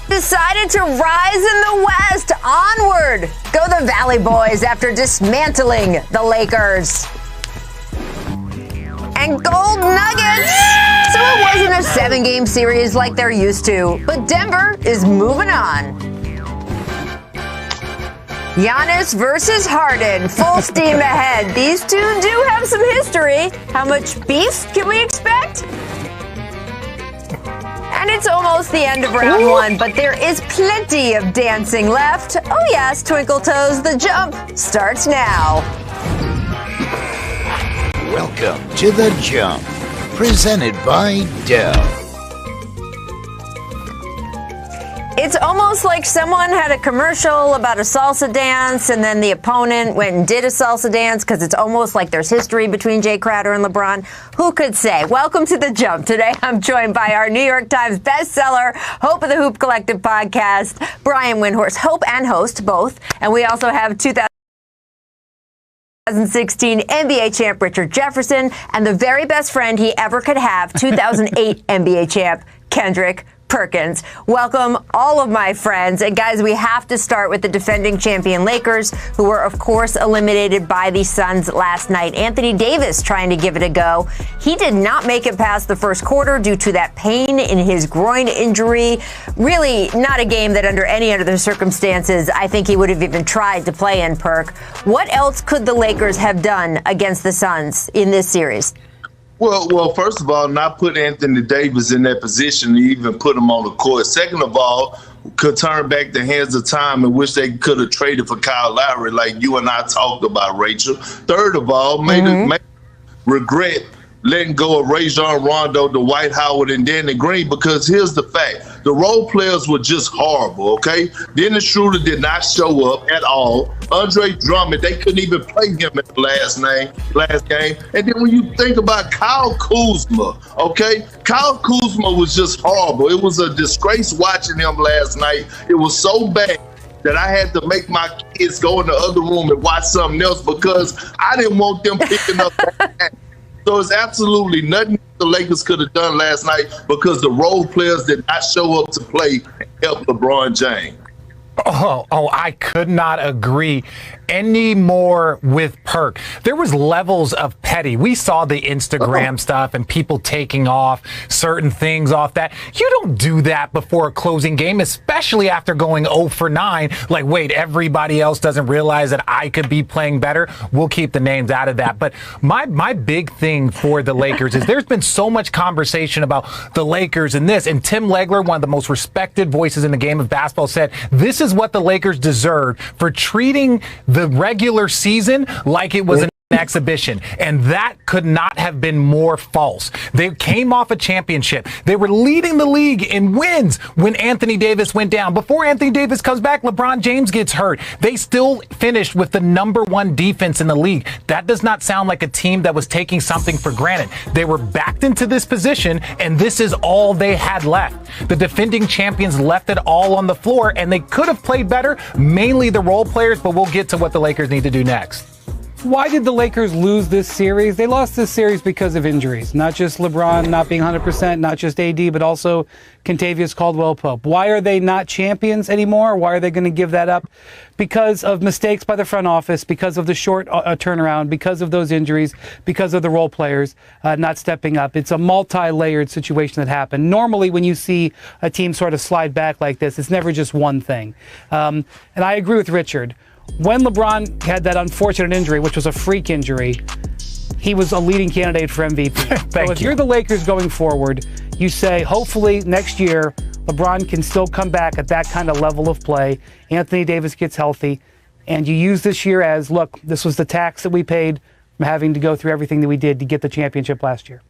Decided to rise in the West. Onward go the Valley Boys after dismantling the Lakers. And gold nuggets. So it wasn't a 7-game series like they're used to, but Denver is moving on. Giannis versus Harden, full steam ahead. These two do have some history. How much beef can we expect? And it's almost the end of round one, but there is plenty of dancing left. Oh yes, Twinkle Toes, the jump starts now. Welcome to The Jump, presented by Dell. It's almost like someone had a commercial about a salsa dance, and then the opponent went and did a salsa dance, because it's almost like there's history between Jay Crowder and LeBron. Who could say? Welcome to The Jump. Today I'm joined by our New York Times bestseller, Hope of the Hoop Collective podcast, Brian Windhorst, Hope and host both. And we also have 2016 NBA champ Richard Jefferson, and the very best friend he ever could have, 2008 NBA champ Kendrick Perkins. Welcome, all of my friends. And guys, we have to start with the defending champion Lakers, who were, of course, eliminated by the Suns last night. Anthony Davis trying to give it a go. He did not make it past the first quarter due to that pain in his groin injury. Really not a game that under any other circumstances I think he would have even tried to play in, Perk. What else could the Lakers have done against the Suns in this series? Well, first of all, not put Anthony Davis in that position to even put him on the court. Second of all, could turn back the hands of time in which they could have traded for Kyle Lowry like you and I talked about, Rachel. Third of all, made regret letting go of Rajon Rondo, Dwight Howard, and Danny Green, because here's the fact. The role players were just horrible, okay? Dennis Schroeder did not show up at all. Andre Drummond, they couldn't even play him in the last game. And then when you think about Kyle Kuzma, okay? Kyle Kuzma was just horrible. It was a disgrace watching him last night. It was so bad that I had to make my kids go in the other room and watch something else because I didn't want them picking up that. So it's absolutely nothing the Lakers could have done last night because the role players did not show up to play and help LeBron James. Oh, I could not agree any more with Perk. There was levels of petty. We saw the Instagram stuff and people taking off certain things off that. You don't do that before a closing game, especially after going 0 for 9. Like, wait, everybody else doesn't realize that I could be playing better. We'll keep the names out of that. But my big thing for the Lakers is there's been so much conversation about the Lakers and this. And Tim Legler, one of the most respected voices in the game of basketball, said this is what the Lakers deserved for treating the regular season like it was an exhibition, and that could not have been more false. They came off a championship. They were leading the league in wins when Anthony Davis went down. Before Anthony Davis comes back, LeBron James gets hurt. They still finished with the #1 defense in the league. That does not sound like a team that was taking something for granted. They were backed into this position, and this is all they had left. The defending champions left it all on the floor, and they could have played better, mainly the role players, but we'll get to what the Lakers need to do next. Why did the Lakers lose this series? They lost this series because of injuries. Not just LeBron not being 100%, not just AD, but also Kentavious Caldwell-Pope. Why are they not champions anymore? Why are they going to give that up? Because of mistakes by the front office, because of the short turnaround, because of those injuries, because of the role players not stepping up. It's a multi-layered situation that happened. Normally, when you see a team sort of slide back like this, it's never just one thing. And I agree with Richard. When LeBron had that unfortunate injury, which was a freak injury, he was a leading candidate for MVP. So if you're the Lakers going forward, you say, hopefully next year, LeBron can still come back at that kind of level of play. Anthony Davis gets healthy. And you use this year as, look, this was the tax that we paid from having to go through everything that we did to get the championship last year.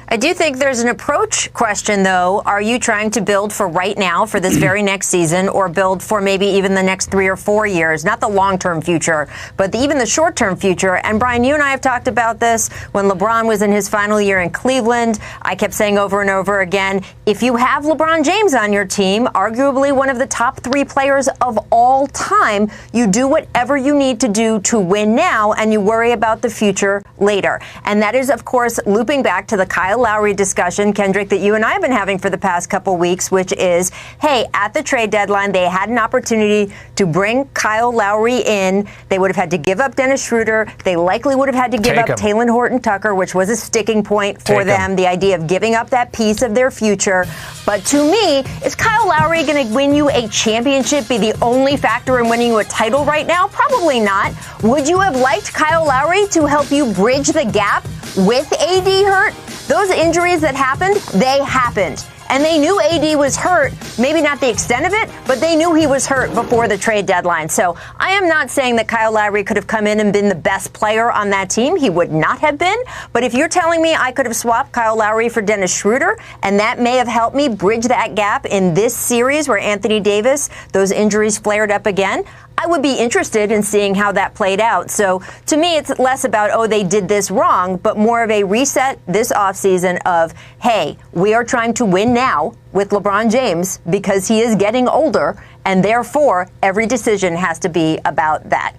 I do think there's an approach question, though. Are you trying to build for right now, for this very next season, or build for maybe even the next 3 or 4 years? Not the long-term future, but even the short-term future. And, Brian, you and I have talked about this when LeBron was in his final year in Cleveland. I kept saying over and over again, if you have LeBron James on your team, arguably one of the top 3 players of all time, you do whatever you need to do to win now, and you worry about the future later. And that is, of course, looping back to the Kyle Lowry discussion, Kendrick, that you and I have been having for the past couple weeks, which is, hey, at the trade deadline, they had an opportunity to bring Kyle Lowry in. They would have had to give up Dennis Schroeder. They likely would have had to give up Talen Horton-Tucker, which was a sticking point for them, the idea of giving up that piece of their future. But to me, is Kyle Lowry going to win you a championship, be the only factor in winning you a title right now? Probably not. Would you have liked Kyle Lowry to help you bridge the gap with AD hurt? Those injuries that happened, they happened. And they knew AD was hurt, maybe not the extent of it, but they knew he was hurt before the trade deadline. So I am not saying that Kyle Lowry could have come in and been the best player on that team. He would not have been. But if you're telling me I could have swapped Kyle Lowry for Dennis Schroeder, and that may have helped me bridge that gap in this series where Anthony Davis, those injuries flared up again, I would be interested in seeing how that played out. So to me, it's less about, oh, they did this wrong, but more of a reset this offseason of, hey, we are trying to win now with LeBron James because he is getting older, and therefore every decision has to be about that.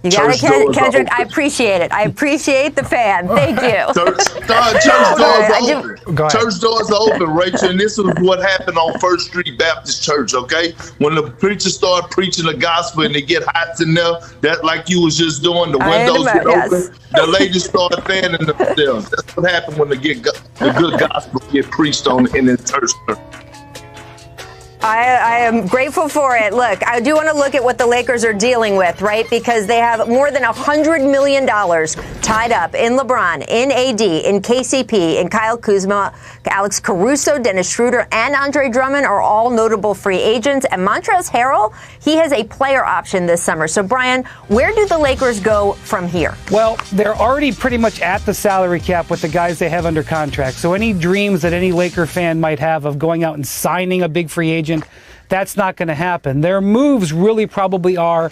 You got it, Kendrick? I appreciate it. I appreciate the fan. Thank you. Church doors are open, Rachel, and this is what happened on First Street Baptist Church, okay? When the preacher start preaching the gospel and they get hot in there, that like you was just doing, the windows get open, the ladies start fanning themselves. That's what happened when the good gospel get preached on in the church. I am grateful for it. Look, I do want to look at what the Lakers are dealing with, right? Because they have more than $100 million tied up in LeBron, in AD, in KCP, in Kyle Kuzma, Alex Caruso, Dennis Schroeder, and Andre Drummond are all notable free agents. And Montrezl Harrell, he has a player option this summer. So, Brian, where do the Lakers go from here? Well, they're already pretty much at the salary cap with the guys they have under contract. So any dreams that any Laker fan might have of going out and signing a big free agent, that's not going to happen. Their moves really probably are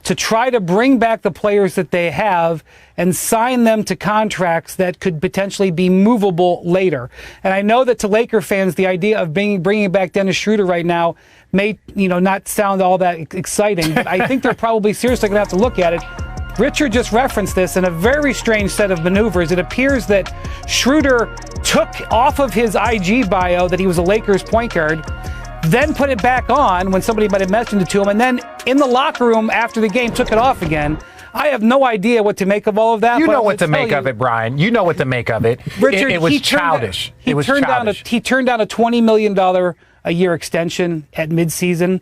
to try to bring back the players that they have and sign them to contracts that could potentially be movable later. And I know that to Laker fans, the idea of bringing back Dennis Schroeder right now may, not sound all that exciting, but I think they're probably seriously going to have to look at it. Richard just referenced this in a very strange set of maneuvers. It appears that Schroeder took off of his IG bio that he was a Lakers point guard, then put it back on when somebody might have mentioned it to him, and then in the locker room after the game took it off again. I have no idea what to make of all of that. You know what to make of it, Brian. You know what to make of it. Richard, it was childish. He turned down a $20 million a year extension at midseason.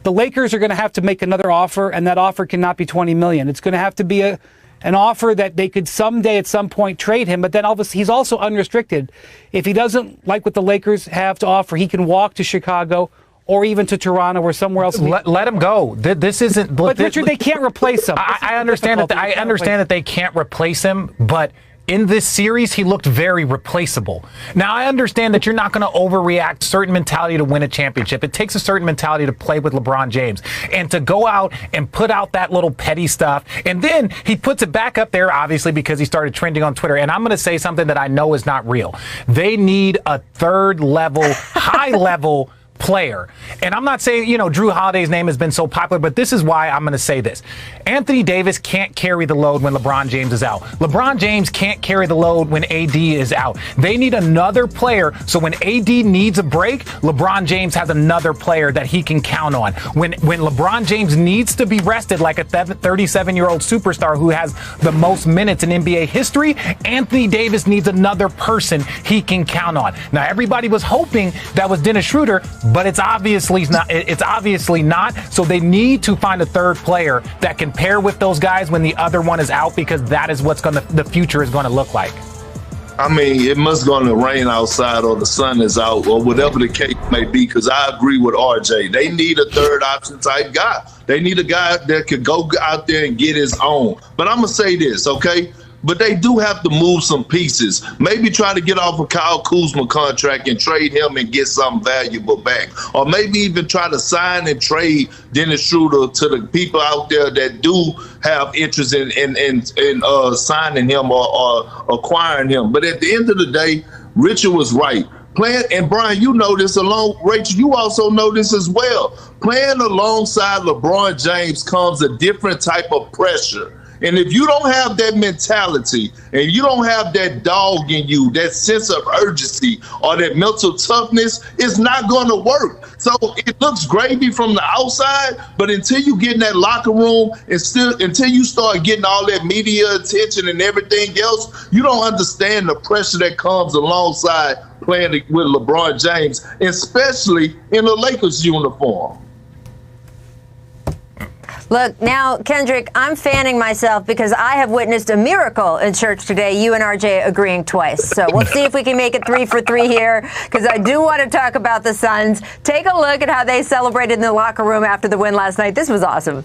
The Lakers are going to have to make another offer, and that offer cannot be $20 million. It's going to have to be an offer that they could someday at some point trade him, but then obviously he's also unrestricted. If he doesn't like what the Lakers have to offer, he can walk to Chicago or even to Toronto or somewhere else. Let him go. This isn't. But Richard, they can't replace him. I understand that. I understand that they can't replace him, but in this series, he looked very replaceable. Now, I understand that you're not going to overreact certain mentality to win a championship. It takes a certain mentality to play with LeBron James. And to go out and put out that little petty stuff, and then he puts it back up there, obviously, because he started trending on Twitter. And I'm going to say something that I know is not real. They need a third-level, high-level player. And I'm not saying, Drew Holiday's name has been so popular, but this is why I'm going to say this. Anthony Davis can't carry the load when LeBron James is out. LeBron James can't carry the load when AD is out. They need another player, so when AD needs a break, LeBron James has another player that he can count on. When LeBron James needs to be rested like a 37-year-old superstar who has the most minutes in NBA history, Anthony Davis needs another person he can count on. Now, everybody was hoping that was Dennis Schroeder, but it's obviously not. It's obviously not. So they need to find a third player that can pair with those guys when the other one is out, because that is what's the future is going to look like. I mean, it must going to rain outside or the sun is out or whatever the case may be, because I agree with RJ. They need a third option type guy. They need a guy that could go out there and get his own. But I'm going to say this, okay? But they do have to move some pieces. Maybe try to get off a Kyle Kuzma contract and trade him and get something valuable back. Or maybe even try to sign and trade Dennis Schroeder to the people out there that do have interest in signing him or acquiring him. But at the end of the day, Richard was right. And Brian, you know this along. Rachel, you also know this as well. Playing alongside LeBron James comes a different type of pressure. And if you don't have that mentality and you don't have that dog in you, that sense of urgency or that mental toughness, it's not going to work. So it looks gravy from the outside, but until you get in that locker room and until you start getting all that media attention and everything else, you don't understand the pressure that comes alongside playing with LeBron James, especially in a Lakers uniform. Look, now, Kendrick, I'm fanning myself because I have witnessed a miracle in church today, you and RJ agreeing twice. So we'll see if we can make it 3 for 3 here, because I do want to talk about the Suns. Take a look at how they celebrated in the locker room after the win last night. This was awesome.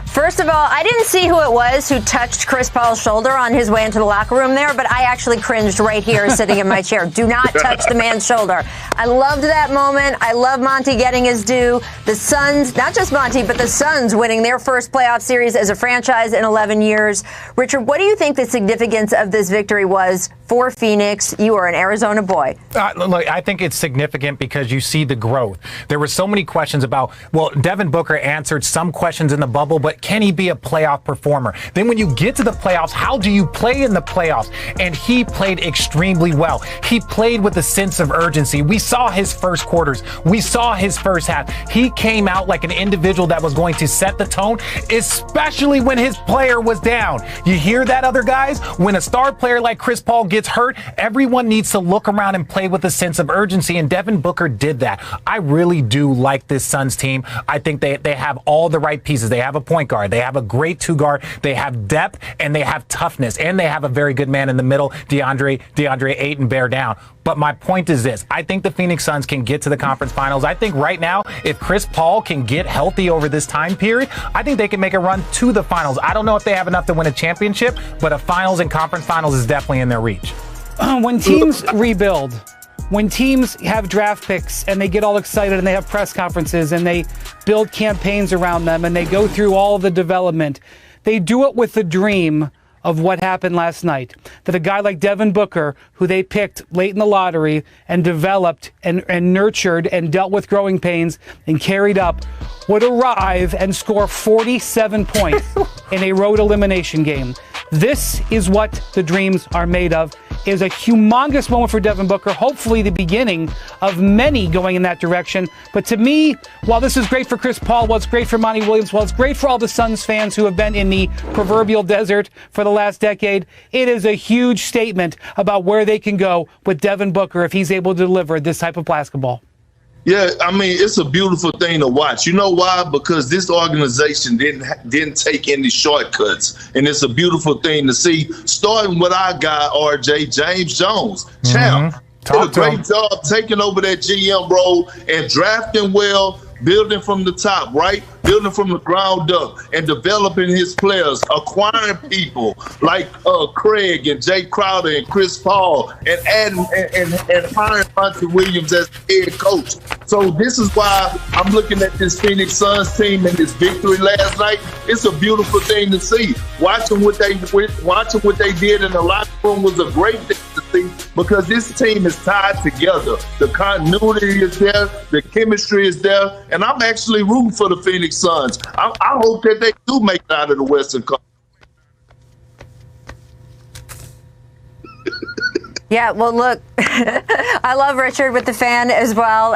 First of all, I didn't see who it was who touched Chris Paul's shoulder on his way into the locker room there, but I actually cringed right here sitting in my chair. Do not touch the man's shoulder. I loved that moment. I love Monty getting his due. The Suns, not just Monty, but the Suns winning their first playoff series as a franchise in 11 years. Richard, what do you think the significance of this victory was for Phoenix? You are an Arizona boy. Look, I think it's significant because you see the growth. There were so many questions about, well, Devin Booker answered some questions in the bubble, but can he be a playoff performer? Then when you get to the playoffs, how do you play in the playoffs? And he played extremely well. He played with a sense of urgency. We saw his first quarters. We saw his first half. He came out like an individual that was going to set the tone, especially when his player was down. You hear that, other guys? When a star player like Chris Paul gets hurt, everyone needs to look around and play with a sense of urgency, and Devin Booker did that. I really do like this Suns team. I think they have all the right pieces. They have a point guard. They have a great 2 guard. They have depth, and they have toughness, and they have a very good man in the middle, DeAndre Ayton, bear down. But my point is this. I think the Phoenix Suns can get to the conference finals. I think right now, if Chris Paul can get healthy over this time period, I think they can make a run to the finals. I don't know if they have enough to win a championship, but a finals and conference finals is definitely in their reach. When teams rebuild, when teams have draft picks and they get all excited and they have press conferences and they build campaigns around them and they go through all the development, they do it with the dream of what happened last night. That a guy like Devin Booker, who they picked late in the lottery and developed and nurtured and dealt with growing pains and carried up, would arrive and score 47 points in a road elimination game. This is what the dreams are made of. It is a humongous moment for Devin Booker, hopefully the beginning of many going in that direction. But to me, while this is great for Chris Paul, while it's great for Monty Williams, while it's great for all the Suns fans who have been in the proverbial desert for the last decade, it is a huge statement about where they can go with Devin Booker if he's able to deliver this type of basketball. Yeah, I mean, it's a beautiful thing to watch. You know why? Because this organization didn't take any shortcuts, and it's a beautiful thing to see. Starting with our guy, RJ, James Jones, champ, did a great job taking over that GM role and drafting well, building from the top, right? Building from the ground up and developing his players, acquiring people like Craig and Jay Crowder and Chris Paul, and hiring Monty Williams as head coach. So this is why I'm looking at this Phoenix Suns team and this victory last night. It's a beautiful thing to see. Watching what they did in the locker room was a great thing to see, because this team is tied together. The continuity is there, the chemistry is there, and I'm actually rooting for the Phoenix Suns. I hope that they do make it out of the Western Conference. Yeah, well, look, I love Richard with the fan as well.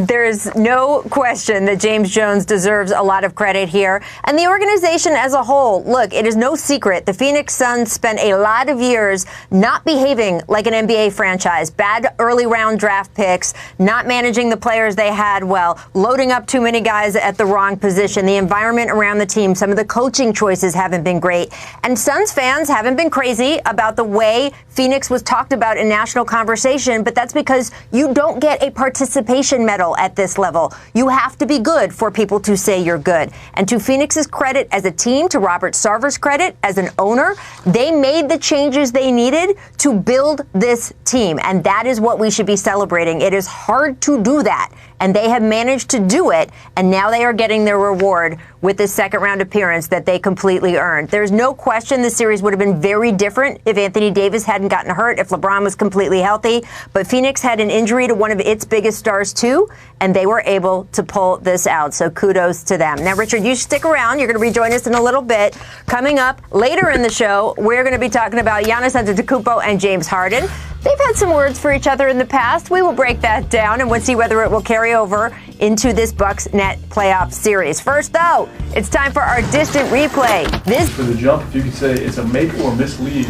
There's no question that James Jones deserves a lot of credit here. And the organization as a whole, look, it is no secret. The Phoenix Suns spent a lot of years not behaving like an NBA franchise. Bad early round draft picks, not managing the players they had well, loading up too many guys at the wrong position. The environment around the team, some of the coaching choices haven't been great. And Suns fans haven't been crazy about the way Phoenix was talked about in national conversation, but that's because you don't get a participation medal at this level. You have to be good for people to say you're good. And to Phoenix's credit as a team, to Robert Sarver's credit as an owner, they made the changes they needed to build this team. And that is what we should be celebrating. It is hard to do that, and they have managed to do it, and now they are getting their reward with this second-round appearance that they completely earned. There's no question the series would have been very different if Anthony Davis hadn't gotten hurt, if LeBron was completely healthy. But Phoenix had an injury to one of its biggest stars, too, and they were able to pull this out. So kudos to them. Now, Richard, you stick around. You're going to rejoin us in a little bit. Coming up later in the show, we're going to be talking about Giannis Antetokounmpo and James Harden. They've had some words for each other in the past. We will break that down and we'll see whether it will carry over into this Bucks-Net playoff series. First, though, it's time for our distant replay. For the jump, if you could say it's a make or miss lead.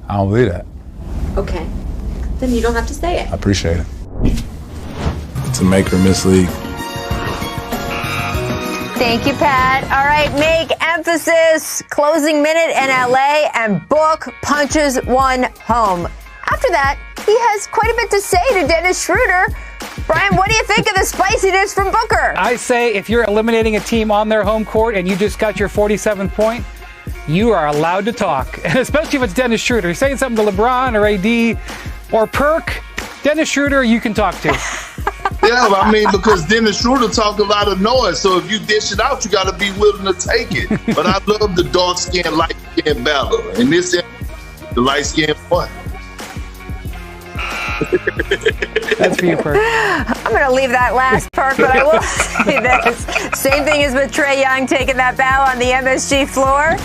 I don't believe that. Okay. Then you don't have to say it. I appreciate it. It's a make or miss league. Thank you, Pat. All right, make emphasis. Closing minute in LA, and Book punches one home. After that, he has quite a bit to say to Dennis Schroeder. Brian, what do you think of the spiciness from Booker? I say if you're eliminating a team on their home court and you just got your 47th point, you are allowed to talk, especially if it's Dennis Schroeder. Saying something to LeBron or AD or Perk, Dennis Schroeder, you can talk to. Yeah, I mean, because Dennis Schroeder talk a lot of noise, so if you dish it out, you got to be willing to take it. But I love the dark-skinned, light-skinned battle. And this is the light-skinned one. That's for you, Perk. I'm going to leave that last part, but I will say this. Same thing as with Trae Young taking that bow on the MSG floor.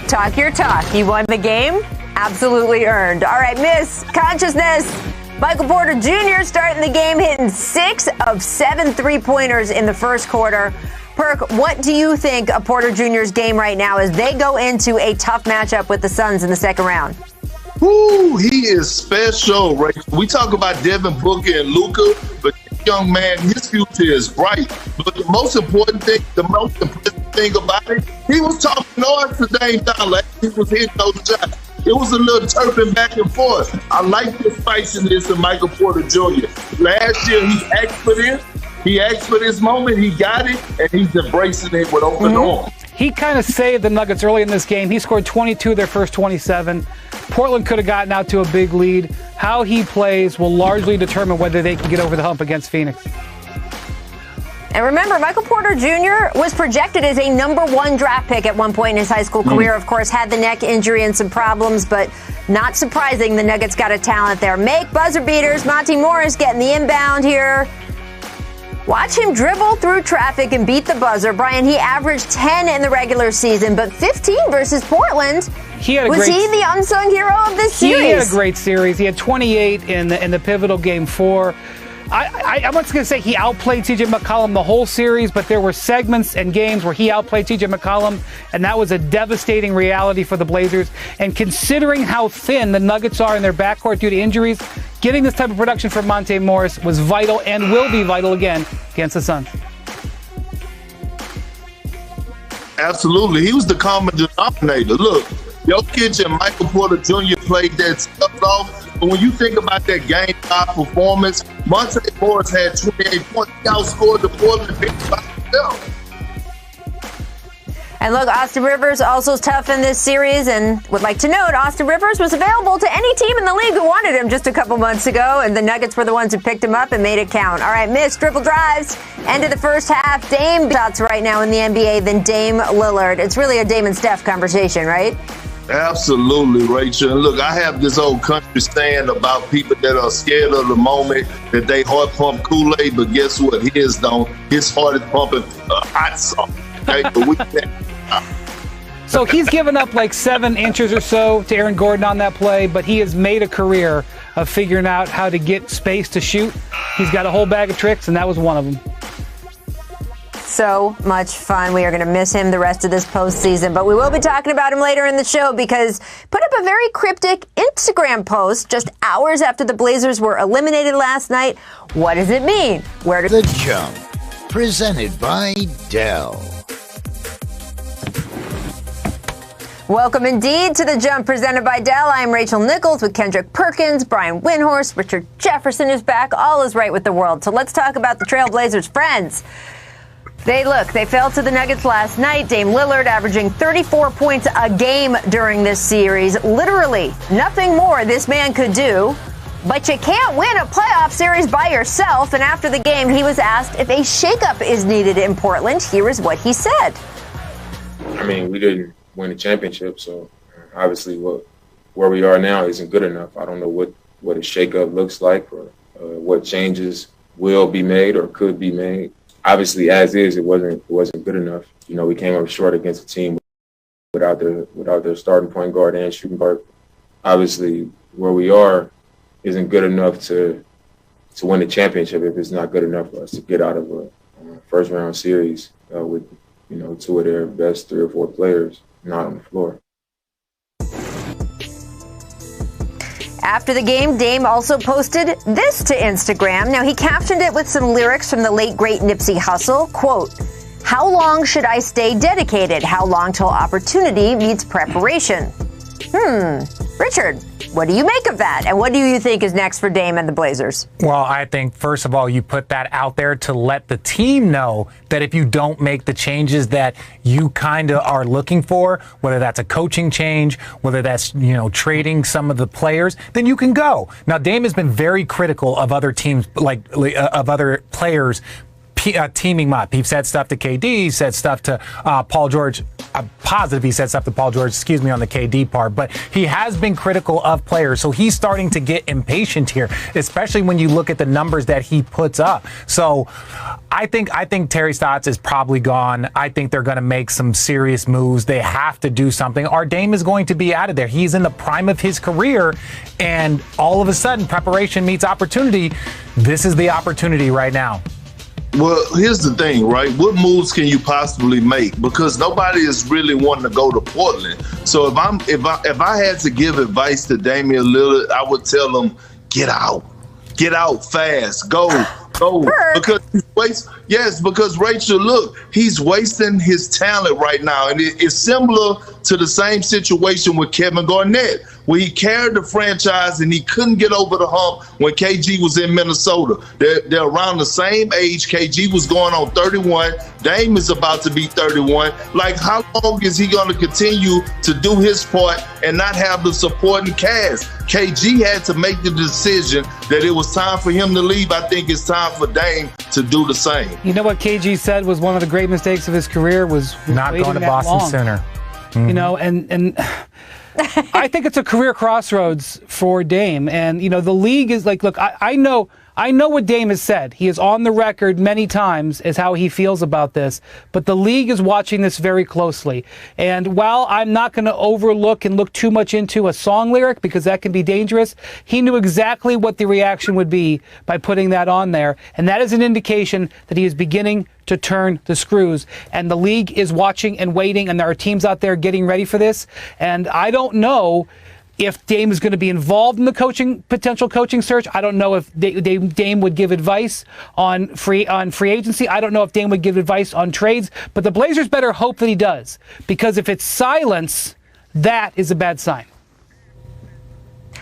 Talk your talk. You won the game. Absolutely earned. All right, Miss Consciousness. Michael Porter Jr. starting the game, hitting 6 of 7 three-pointers in the first quarter. Perk, what do you think of Porter Jr.'s game right now as they go into a tough matchup with the Suns in the second round? Woo, he is special, right? We talk about Devin Booker and Luka, but this young man, his future is bright. But the most important thing, the most impressive thing about it, he was talking noise to Dame Dollar. He was hitting those shots. It was a little chirping back and forth. I like the spiciness of Michael Porter Jr. Last year, he asked for this. He asked for this moment. He got it, and he's embracing it with open arms. He kind of saved the Nuggets early in this game. He scored 22 of their first 27. Portland could have gotten out to a big lead. How he plays will largely determine whether they can get over the hump against Phoenix. And remember, Michael Porter Jr. was projected as a #1 draft pick at one point in his high school career. Of course, had the neck injury and some problems, but not surprising, the Nuggets got a talent there. Make buzzer beaters. Monty Morris getting the inbound here. Watch him dribble through traffic and beat the buzzer. Brian, he averaged 10 in the regular season, but 15 versus Portland. Was he the unsung hero of this series? He had a great series. He had 28 in the pivotal game 4. I'm not going to say he outplayed TJ McCollum the whole series, but there were segments and games where he outplayed TJ McCollum, and that was a devastating reality for the Blazers. And considering how thin the Nuggets are in their backcourt due to injuries, getting this type of production from Monte Morris was vital and will be vital again against the Suns. Absolutely. He was the common denominator. Look, Jokic and Michael Porter Jr. played that stuff off. But when you think about that game 5 performance, Monte Morris had 28 points. He outscored the Portland Pistons by himself. And look, Austin Rivers also tough in this series, and would like to note Austin Rivers was available to any team in the league who wanted him just a couple months ago, and the Nuggets were the ones who picked him up and made it count. All right, missed triple drives. End of the first half. Dame shots right now in the NBA than Dame Lillard. It's really a Dame and Steph conversation, right? Absolutely, Rachel. And look, I have this old country saying about people that are scared of the moment, that they heart pump Kool-Aid, but guess what? His don't. His heart is pumping hot sauce. Okay? So he's given up like 7 inches or so to Aaron Gordon on that play, but he has made a career of figuring out how to get space to shoot. He's got a whole bag of tricks, and that was one of them. So much fun. We are going to miss him the rest of this postseason, but we will be talking about him later in the show because put up a very cryptic Instagram post just hours after the Blazers were eliminated last night. What does it mean? Where does The Jump, presented by Dell. Welcome indeed to The Jump presented by Dell. I'm Rachel Nichols with Kendrick Perkins, Brian Windhorst, Richard Jefferson is back. All is right with the world. So let's talk about the Trailblazers' friends. They fell to the Nuggets last night. Dame Lillard averaging 34 points a game during this series. Literally nothing more this man could do. But you can't win a playoff series by yourself. And after the game, he was asked if a shakeup is needed in Portland. Here is what he said. I mean, we didn't win a championship, so obviously where we are now isn't good enough. I don't know what a shakeup looks like or what changes will be made or could be made. Obviously, as is, it wasn't good enough. You know, we came up short against a team without their starting point guard and shooting guard. Obviously, where we are isn't good enough to win a championship if it's not good enough for us to get out of a first round series with, you know, two of their best 3 or 4 players not on the floor. After the game, Dame also posted this to Instagram. Now, he captioned it with some lyrics from the late, great Nipsey Hussle. Quote, "How long should I stay dedicated? How long till opportunity meets preparation?" Richard, what do you make of that? And what do you think is next for Dame and the Blazers? Well, I think, first of all, you put that out there to let the team know that if you don't make the changes that you kind of are looking for, whether that's a coaching change, whether that's, you know, trading some of the players, then you can go. Now, Dame has been very critical of other teams, of other players teaming up. He said stuff to KD, he said stuff to Paul George. I'm positive he said stuff to Paul George, on the KD part, but he has been critical of players. So he's starting to get impatient here, especially when you look at the numbers that he puts up. So I think Terry Stotts is probably gone. I think they're going to make some serious moves. They have to do something. Our Dame is going to be out of there. He's in the prime of his career, and all of a sudden, preparation meets opportunity. This is the opportunity right now. Well, here's the thing, right? What moves can you possibly make? Because nobody is really wanting to go to Portland. So if I had to give advice to Damian Lillard, I would tell him, get out fast, go. Because Rachel, look, he's wasting his talent right now. And it's similar to the same situation with Kevin Garnett, where he carried the franchise and he couldn't get over the hump when KG was in Minnesota. They're around the same age. KG was going on 31. Dame is about to be 31. Like, how long is he going to continue to do his part and not have the supporting cast? KG had to make the decision that it was time for him to leave. I think it's time for Dame to do the same. You know what KG said was one of the great mistakes of his career was not going to Boston sooner. Mm-hmm. You know, and I think it's a career crossroads for Dame. And, you know, the league is like, look, I know what Dame has said. He is on the record many times as how he feels about this. But the league is watching this very closely. And while I'm not going to overlook and look too much into a song lyric, because that can be dangerous, he knew exactly what the reaction would be by putting that on there. And that is an indication that he is beginning to turn the screws. And the league is watching and waiting, and there are teams out there getting ready for this. And I don't know if Dame is going to be involved in the potential coaching search. I don't know if Dame would give advice on free agency. I don't know if Dame would give advice on trades. But the Blazers better hope that he does, because if it's silence, that is a bad sign.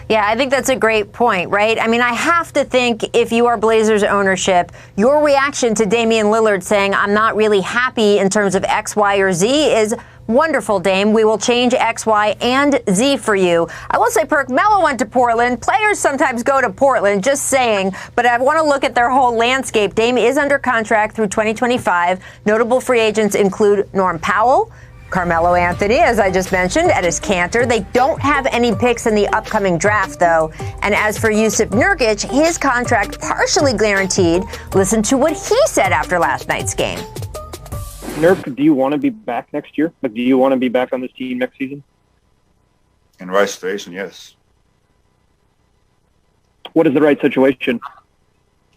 Yeah, I think that's a great point, right? I mean, I have to think if you are Blazers ownership, your reaction to Damian Lillard saying, I'm not really happy in terms of X, Y, or Z is wonderful, Dame. We will change X, Y, and Z for you. I will say, Perk, Melo went to Portland. Players sometimes go to Portland, just saying. But I want to look at their whole landscape. Dame is under contract through 2025. Notable free agents include Norm Powell, Carmelo Anthony, as I just mentioned, at his Cantor. They don't have any picks in the upcoming draft, though. And as for Jusuf Nurkic, his contract partially guaranteed. Listen to what he said after last night's game. Nurk, do you want to be back next year? Like, do you want to be back on this team next season? In the right situation, yes. What is the right situation?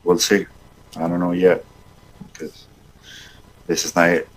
We'll see. I don't know yet, because this is not it.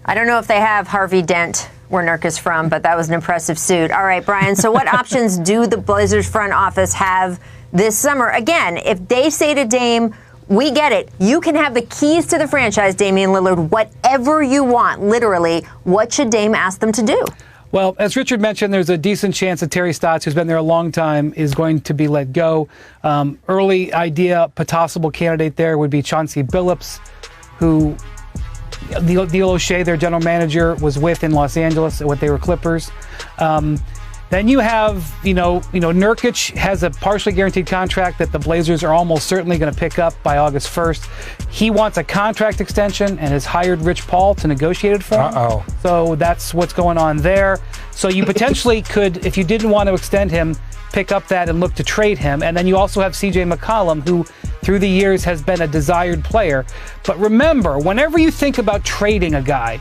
I don't know if they have Harvey Dent, where Nurk is from, but that was an impressive suit. All right, Brian, so what options do the Blazers front office have this summer? Again, if they say to Dame, we get it, you can have the keys to the franchise, Damian Lillard, whatever you want, literally, what should Dame ask them to do? Well, as Richard mentioned, there's a decent chance that Terry Stotts, who's been there a long time, is going to be let go. Early idea, possible candidate there would be Chauncey Billups, who Neil O'Shea, their general manager, was with in Los Angeles when they were Clippers. Then you have, Nurkic has a partially guaranteed contract that the Blazers are almost certainly going to pick up by August 1st. He wants a contract extension and has hired Rich Paul to negotiate it for him. So that's what's going on there. So you potentially could, if you didn't want to extend him, pick up that and look to trade him. And then you also have CJ McCollum, who through the years has been a desired player. But remember, whenever you think about trading a guy,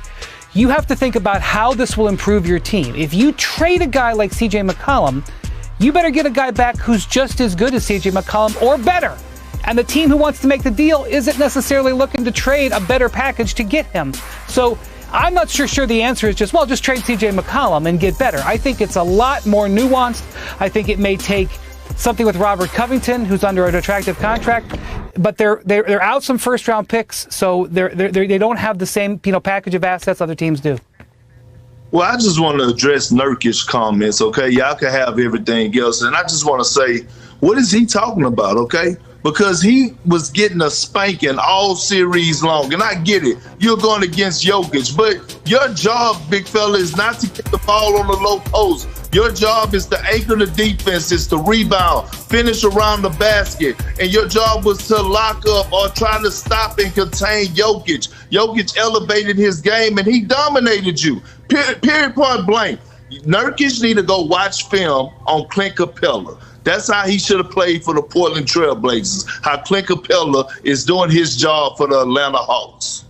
you have to think about how this will improve your team. If you trade a guy like CJ McCollum, you better get a guy back who's just as good as CJ McCollum or better. And the team who wants to make the deal isn't necessarily looking to trade a better package to get him. So I'm not sure the answer is just trade CJ McCollum and get better. I think it's a lot more nuanced. I think it may take something with Robert Covington, who's under an attractive contract, but they're out some first-round picks, so they don't have the same package of assets other teams do. Well, I just want to address Nurkic comments, okay? Y'all can have everything else, and I just want to say, what is he talking about, okay? Because he was getting a spanking all series long, and I get it. You're going against Jokic, but your job, big fella, is not to get the ball on the low post. Your job is to anchor the defense, is to rebound, finish around the basket. And your job was to lock up or try to stop and contain Jokic. Jokic elevated his game, and he dominated you. Period, point blank. Nurkic need to go watch film on Clint Capella. That's how he should have played for the Portland Trail Blazers, how Clint Capella is doing his job for the Atlanta Hawks.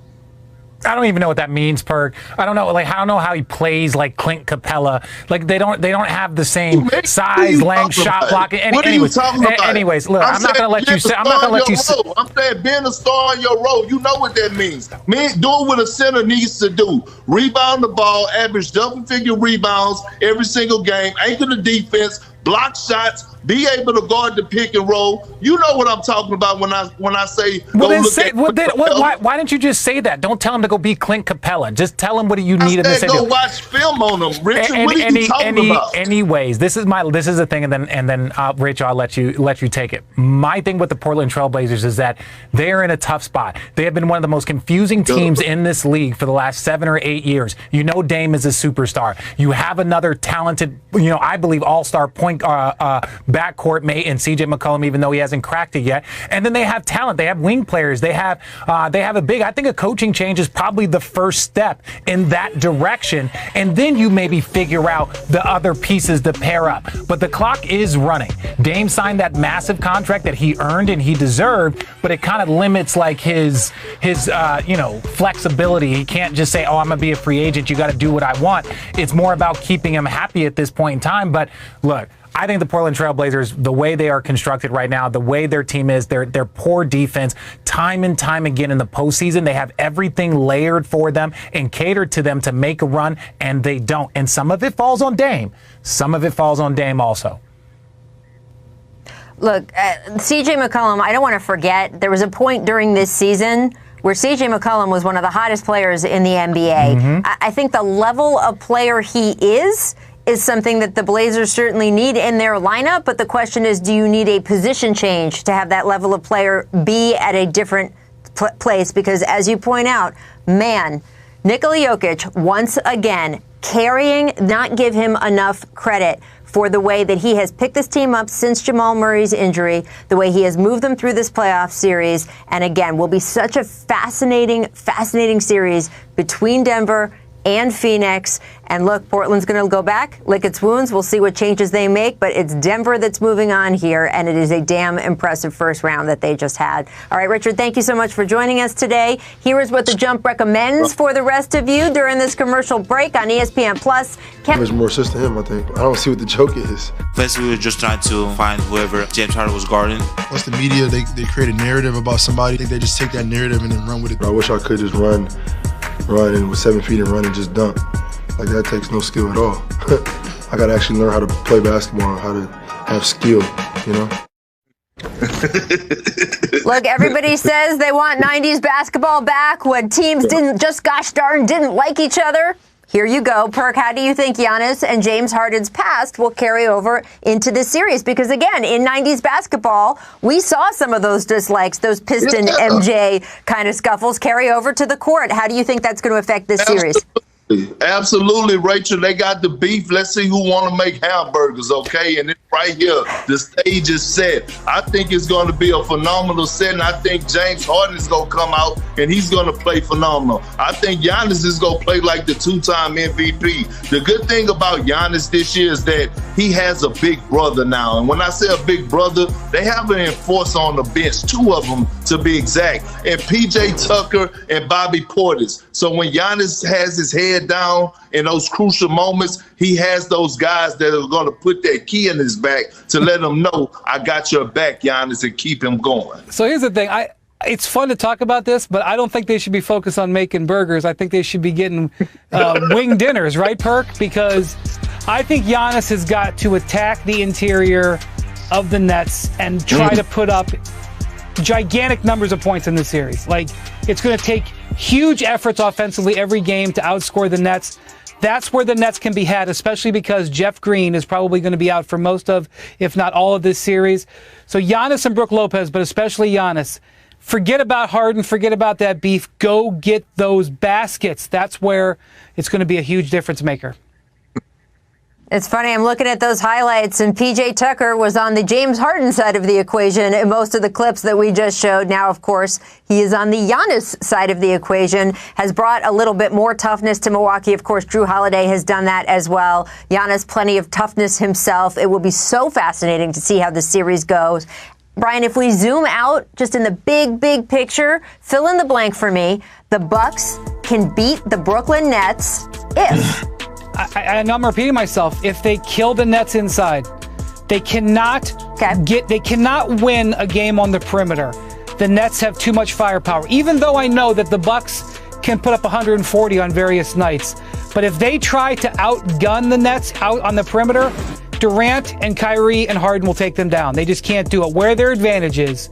I don't even know what that means, Perk. I don't know. I don't know how he plays like Clint Capella. They don't have the same size, length, shot blocking. What are you talking about? Anyways, look, I'm not going to let you say. I'm not going to let you say. I'm saying being a star in your role. You know what that means. Do what a center needs to do. Rebound the ball, average double-figure rebounds every single game, anchor the defense, block shots, be able to guard the pick and roll. You know what I'm talking about when I say. Why didn't you just say that? Don't tell him to go be Clint Capella. Just tell him what you need in this interview. Go watch film on him, Richard. What are you talking about? Anyways, this is the thing, and then Rachel, I'll let you take it. My thing with the Portland Trail Blazers is that they're in a tough spot. They have been one of the most confusing teams in this league for the last 7 or 8 years. Dame is a superstar. You have another talented, I believe, all-star point backcourt mate in CJ McCollum, even though he hasn't cracked it yet. And then they have talent. They have wing players. They have I think a coaching change is probably the first step in that direction. And then you maybe figure out the other pieces to pair up. But the clock is running. Dame signed that massive contract that he earned and he deserved, but it kind of limits his flexibility. He can't just say, I'm going to be a free agent. You got to do what I want. It's more about keeping him happy at this point in time. But look, I think the Portland Trail Blazers, the way they are constructed right now, the way their team is, their poor defense, time and time again in the postseason, they have everything layered for them and catered to them to make a run, and they don't. And some of it falls on Dame. Some of it falls on Dame also. Look, CJ McCollum, I don't want to forget, there was a point during this season where CJ McCollum was one of the hottest players in the NBA. Mm-hmm. I think the level of player he is something that the Blazers certainly need in their lineup, but the question is, do you need a position change to have that level of player be at a different place? Because as you point out, Nikola Jokic, once again, not give him enough credit for the way that he has picked this team up since Jamal Murray's injury, the way he has moved them through this playoff series, and again, will be such a fascinating series between Denver and Phoenix. And look, Portland's going to go back, lick its wounds. We'll see what changes they make, but it's Denver that's moving on here, and it is a damn impressive first round that they just had. All right, Richard, thank you so much for joining us today. Here is what The Jump recommends for the rest of you during this commercial break on ESPN+. There's more assists to him, I think. I don't see what the joke is. First, we were just trying to find whoever James Harden was guarding. Plus the media, they create a narrative about somebody. I think they just take that narrative and then run with it. I wish I could just run and with 7 feet and run and just dunk. Like, that takes no skill at all. I gotta actually learn how to play basketball and how to have skill, Look, everybody says they want 90s basketball back when teams didn't like each other. Here you go. Perk, how do you think Giannis and James Harden's past will carry over into this series? Because, again, in 90s basketball, we saw some of those dislikes, those Piston MJ kind of scuffles carry over to the court. How do you think that's going to affect this series? Absolutely, Rachel. They got the beef. Let's see who want to make hamburgers, okay? And it's right here. The stage is set. I think it's going to be a phenomenal set, and I think James Harden is going to come out, and he's going to play phenomenal. I think Giannis is going to play like the two-time MVP. The good thing about Giannis this year is that he has a big brother now. And when I say a big brother, they have an enforcer on the bench, two of them to be exact, and P.J. Tucker and Bobby Portis. So when Giannis has his head down in those crucial moments, he has those guys that are going to put that key in his back to let him know, I got your back, Giannis, and keep him going. So here's the thing. It's fun to talk about this, but I don't think they should be focused on making burgers. I think they should be getting wing dinners, right, Perk? Because I think Giannis has got to attack the interior of the Nets and try to put up gigantic numbers of points in this series. Like, it's going to take huge efforts offensively every game to outscore the Nets. That's where the Nets can be had, especially because Jeff Green is probably going to be out for most of, if not all of this series. So Giannis and Brook Lopez, but especially Giannis, forget about Harden, forget about that beef. Go get those baskets. That's where it's going to be a huge difference maker. It's funny, I'm looking at those highlights, and P.J. Tucker was on the James Harden side of the equation in most of the clips that we just showed. Now, of course, he is on the Giannis side of the equation, has brought a little bit more toughness to Milwaukee. Of course, Drew Holiday has done that as well. Giannis, plenty of toughness himself. It will be so fascinating to see how the series goes. Brian, if we zoom out just in the big picture, fill in the blank for me. The Bucks can beat the Brooklyn Nets if... I know I'm repeating myself. If they kill the Nets inside, they cannot they cannot win a game on the perimeter. The Nets have too much firepower. Even though I know that the Bucks can put up 140 on various nights, but if they try to outgun the Nets out on the perimeter, Durant and Kyrie and Harden will take them down. They just can't do it. Where their advantage is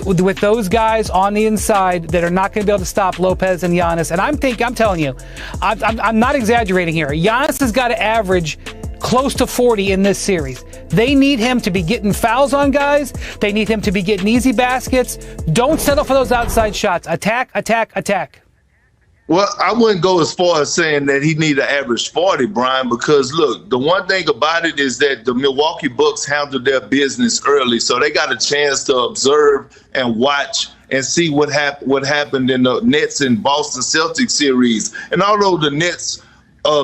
with those guys on the inside that are not going to be able to stop Lopez and Giannis. And I'm telling you, I'm not exaggerating here. Giannis has got to average close to 40 in this series. They need him to be getting fouls on guys. They need him to be getting easy baskets. Don't settle for those outside shots. Attack, attack, attack. Well, I wouldn't go as far as saying that he need to average 40, Brian, because, look, the one thing about it is that the Milwaukee Bucks handled their business early, so they got a chance to observe and watch and see what happened in the Nets and Boston Celtics series. And although the Nets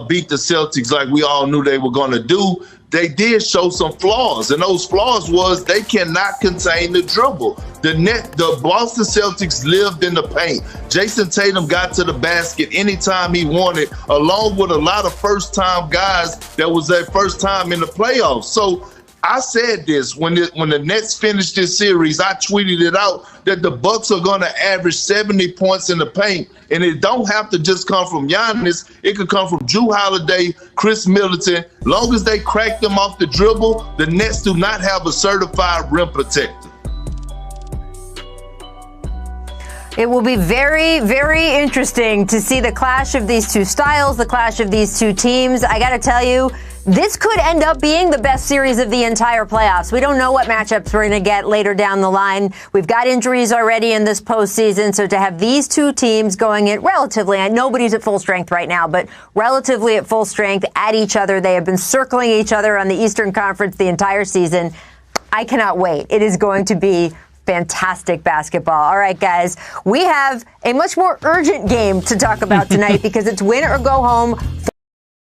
beat the Celtics like we all knew they were going to do, they did show some flaws, and those flaws was they cannot contain the dribble. The Boston Celtics lived in the paint. Jason Tatum got to the basket anytime he wanted, along with a lot of first-time guys that was their first time in the playoffs. So I said this when the Nets finished this series. I tweeted it out that the Bucks are going to average 70 points in the paint, and it don't have to just come from Giannis. It could come from Drew Holiday, Chris Middleton. Long as they crack them off the dribble, the Nets do not have a certified rim protector. It will be very, very interesting to see the clash of these two styles, the clash of these two teams. I got to tell you, this could end up being the best series of the entire playoffs. We don't know what matchups we're going to get later down the line. We've got injuries already in this postseason, so to have these two teams going in relatively, and nobody's at full strength right now, but relatively at full strength at each other. They have been circling each other on the Eastern Conference the entire season. I cannot wait. It is going to be fantastic basketball. All right, guys, we have a much more urgent game to talk about tonight because it's win or go home.